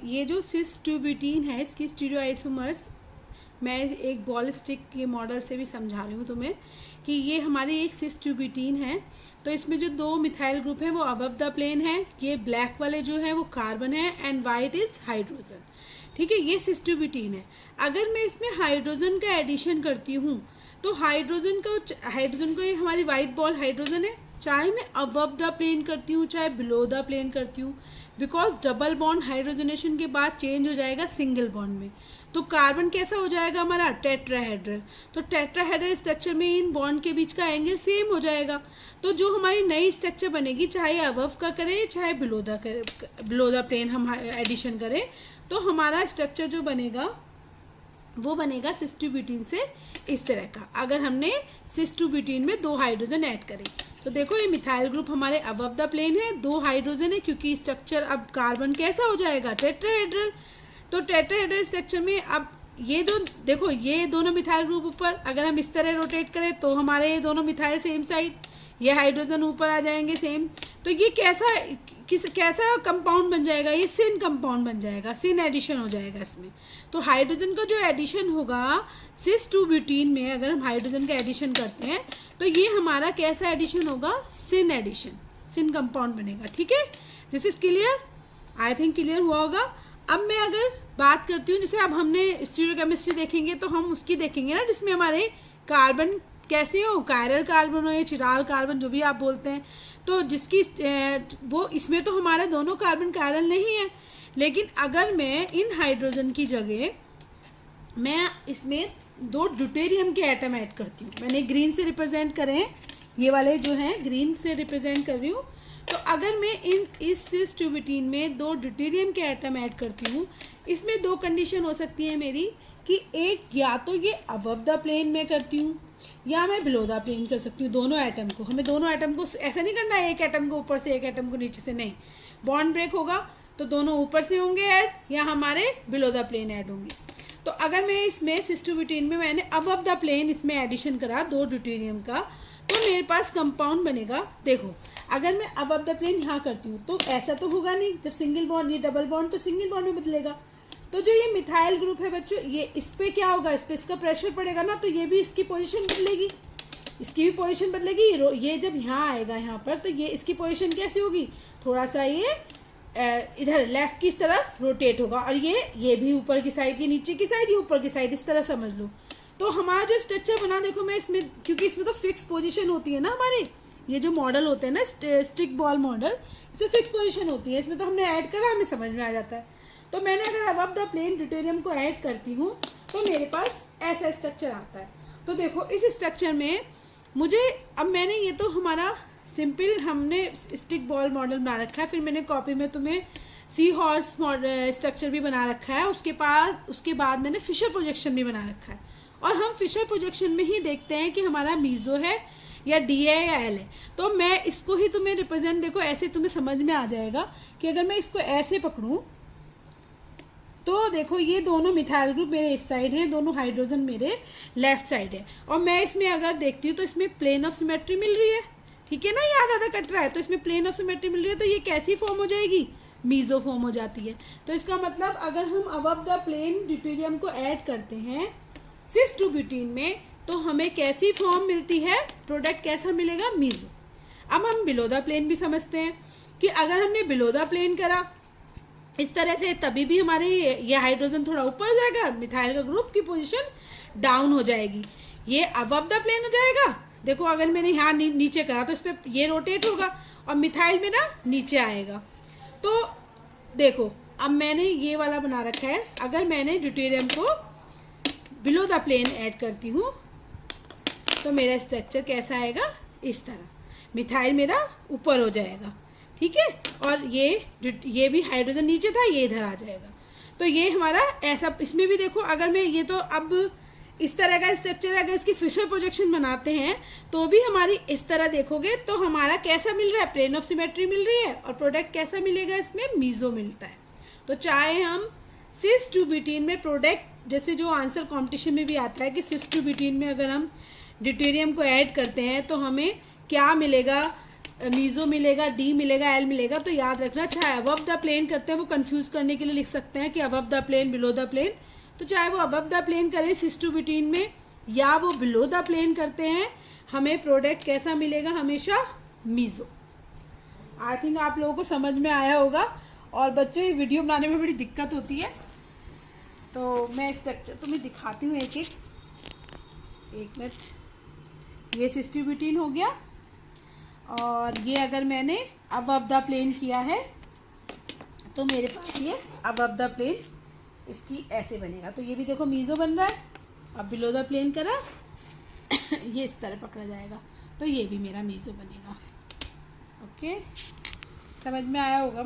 ये जो सिस ट्यूबिटीन है इसकी स्टीरियोआइसोमर्स, मैं एक बॉल स्टिक के मॉडल से भी समझा रही हूँ तुम्हें कि ये हमारी एक सिस ट्यूबिटीन है। तो इसमें जो 2 मिथाइल ग्रुप है वो अबव द प्लेन है, ये ब्लैक वाले जो है वो कार्बन है एंड वाइट इज हाइड्रोजन। ठीक है, ये सिस ट्यूबिटीन है। अगर मैं इसमें हाइड्रोजन का एडिशन करती हूँ तो हाइड्रोजन को ये हमारी वाइट बॉल हाइड्रोजन है, चाहे मैं अबव द प्लेन करती हूँ चाहे बिलो द प्लेन करती हूँ, बिकॉज डबल बॉन्ड हाइड्रोजनेशन के बाद चेंज हो जाएगा सिंगल बॉन्ड में। तो कार्बन कैसा हो जाएगा हमारा टेट्राहेड्रल। तो टेट्राहेड्रल स्ट्रक्चर में इन बॉन्ड के बीच का एंगल सेम हो जाएगा। तो जो हमारी नई स्ट्रक्चर बनेगी, चाहे अबव का करें चाहे बिलो द प्लेन हम एडिशन करें, तो हमारा स्ट्रक्चर जो बनेगा वो बनेगा सिस ट्यूबिटीन से इस तरह का, अगर हमने सिस ट्यूबिटीन में 2 हाइड्रोजन ऐड करें। तो देखो ये मिथाइल ग्रुप हमारे अबव द प्लेन है, 2 हाइड्रोजन है, क्योंकि स्ट्रक्चर अब कार्बन कैसा हो जाएगा टेट्राहेड्रल। तो टेट्राहेड्रल स्ट्रक्चर में अब ये जो देखो ये दोनों मिथाइल ग्रुप ऊपर, अगर हम इस तरह रोटेट करें तो हमारे ये दोनों मिथाइल सेम साइड, ये हाइड्रोजन ऊपर आ जाएंगे सेम। तो ये कैसा कंपाउंड बन जाएगा, ये सिन कंपाउंड बन जाएगा, सिन एडिशन हो जाएगा इसमें। तो हाइड्रोजन का जो एडिशन होगा सिस ट्यूबिटीन में, अगर हम हाइड्रोजन का एडिशन करते हैं तो ये हमारा कैसा एडिशन होगा, सिन एडिशन, सिन कंपाउंड बनेगा। ठीक है, this is clear, I think clear हुआ होगा। अब मैं अगर बात करती हूँ, जैसे अब हमने स्टीरियोकेमिस्ट्री देखेंगे तो हम उसकी देखेंगे ना जिसमें हमारे कार्बन कैसे हो, कायरल कार्बन हो या चिराल कार्बन जो भी आप बोलते हैं, तो जिसकी वो इसमें तो हमारे दोनों कार्बन कायरल नहीं है। लेकिन अगर मैं इन हाइड्रोजन की जगह मैं इसमें 2 ड्यूटेरियम के एटम ऐड करती हूँ, मैंने ग्रीन से रिप्रेजेंट करें, ये वाले जो हैं ग्रीन से रिप्रेजेंट कर रही हूँ। तो अगर मैं इस सिस ट्यूबिटीन में 2 ड्यूटेरियम के एटम ऐड करती हूँ, इसमें 2 कंडीशन हो सकती है मेरी कि एक या तो ये अबव द प्लेन में करती हूँ या मैं बिलो द प्लेन कर सकती हूँ दोनों एटम को। हमें दोनों एटम को ऐसा नहीं करना है एक एटम को ऊपर से एक एटम को नीचे से, नहीं, बॉन्ड ब्रेक होगा तो दोनों ऊपर से होंगे ऐड या हमारे बिलो द प्लेन ऐड होंगे। तो अगर मैं इसमें सिस ट्यूबिटीन में मैंने अबव द प्लेन इसमें एडिशन करा 2 ड्यूटेरियम का, तो मेरे पास कंपाउंड बनेगा। देखो अगर मैं अबव द प्लेन यहाँ करती हूँ तो ऐसा तो होगा नहीं, जब सिंगल बॉन्ड ये डबल बॉन्ड तो सिंगल बॉन्ड में बदलेगा। तो जो ये मिथाइल ग्रुप है बच्चों, ये इस पे क्या होगा, इस पे इसका प्रेशर पड़ेगा ना, तो ये भी इसकी पोजीशन बदलेगी, इसकी भी पोजीशन बदलेगी। ये जब यहाँ आएगा यहाँ पर तो ये इसकी पोजीशन कैसी होगी, थोड़ा सा ये इधर लेफ्ट की तरफ रोटेट होगा, और ये भी ऊपर की साइड, ये नीचे की साइड, ये ऊपर की साइड, इस तरह समझ लो। तो हमारा जो स्ट्रक्चर बना, देखो मैं इसमें, क्योंकि इसमें तो फिक्स पोजीशन होती है ना, हमारे ये जो मॉडल होते हैं ना स्टिक बॉल मॉडल, इसमें फिक्स पोजीशन होती है, इसमें तो हमने ऐड करा, हमें समझ में आ जाता है। तो मैंने अगर अबव द प्लेन ड्यूटेरियम को ऐड करती हूँ तो मेरे पास ऐसा स्ट्रक्चर आता है। तो देखो इस स्ट्रक्चर में मुझे, अब मैंने ये तो हमारा सिंपल हमने स्टिक बॉल मॉडल बना रखा है, फिर मैंने कॉपी में तुम्हें सी हॉर्स स्ट्रक्चर भी बना रखा है, उसके बाद मैंने फिशर प्रोजेक्शन भी बना रखा है। और हम फिशर प्रोजेक्शन में ही देखते हैं कि हमारा मीजो है या डी है या एल है। तो मैं इसको ही तुम्हें रिप्रेजेंट, देखो ऐसे तुम्हें समझ में आ जाएगा कि अगर मैं इसको ऐसे पकड़ूं तो देखो ये दोनों मिथाइल ग्रुप मेरे इस साइड हैं, दोनों हाइड्रोजन मेरे लेफ्ट साइड है, और मैं इसमें अगर देखती हूँ तो इसमें प्लेन ऑफ सिमेट्री मिल रही है, ठीक है ना, ये आधा कट रहा है तो इसमें प्लेन ऑफ सिमेट्री मिल रही है, तो ये कैसी फॉर्म हो जाएगी, मीजो फॉर्म हो जाती है। तो इसका मतलब अगर हम अबव द प्लेन ड्यूटेरियम को ऐड करते हैं सिस ट्यूबिटीन में तो हमें कैसी फॉर्म मिलती है, प्रोडक्ट कैसा मिलेगा, मीजो। अब हम बिलो द प्लेन भी समझते हैं कि अगर हमने बिलो द प्लेन करा इस तरह से, तभी भी हमारे ये हाइड्रोजन थोड़ा ऊपर हो जाएगा, मिथाइल का ग्रुप की पोजीशन डाउन हो जाएगी, ये अबव द प्लेन हो जाएगा। देखो अगर मैंने यहाँ नीचे करा तो इस पे ये रोटेट होगा और मिथाइल में ना नीचे आएगा। तो देखो अब मैंने ये वाला बना रखा है, अगर मैंने ड्यूटेरियम को बिलो द प्लेन ऐड करती हूँ तो मेरा स्ट्रक्चर कैसा आएगा, इस तरह, मिथाइल मेरा ऊपर हो जाएगा, ठीक है, और ये भी हाइड्रोजन नीचे था, ये इधर आ जाएगा। तो ये हमारा ऐसा, इसमें भी देखो अगर मैं ये तो अब इस तरह का स्ट्रक्चर, अगर इसकी फिशर प्रोजेक्शन बनाते हैं तो भी हमारी इस तरह देखोगे तो हमारा कैसा मिल रहा है, प्लेन ऑफ सिमेट्री मिल रही है, और प्रोडक्ट कैसा मिलेगा, इसमें मीजो मिलता है। तो चाहे हम सिस ट्यूबिटीन में प्रोडक्ट, जैसे जो आंसर कॉम्पिटिशन में भी आता है कि सिस ट्यूबिटीन में अगर हम ड्यूटेरियम को ऐड करते हैं तो हमें क्या मिलेगा, मीजो मिलेगा, डी मिलेगा, एल मिलेगा। तो याद रखना, चाहे अबव द प्लेन करते हैं वो कंफ्यूज करने के लिए लिख सकते हैं कि above the plane, below the plane. तो चाहे वो अबव द प्लेन करें सिस टू बिटीन में या वो बिलो द प्लेन करते हैं, हमें प्रोडक्ट कैसा मिलेगा, हमेशा मीजो। आई थिंक आप लोगों को समझ में आया होगा। और बच्चों, ये वीडियो बनाने में बड़ी दिक्कत होती है, तो मैं स्ट्रक्चर तुम्हें दिखाती हूँ एक मिनट। ये सिस टू बिटीन हो गया, और ये अगर मैंने अबव द प्लेन किया है तो मेरे पास ये अबव द प्लेन इसकी ऐसे बनेगा। तो ये भी देखो मीजो बन रहा है। अब बिलो द प्लेन करा ये इस तरह पकड़ा जाएगा, तो ये भी मेरा मीजो बनेगा। ओके, समझ में आया होगा।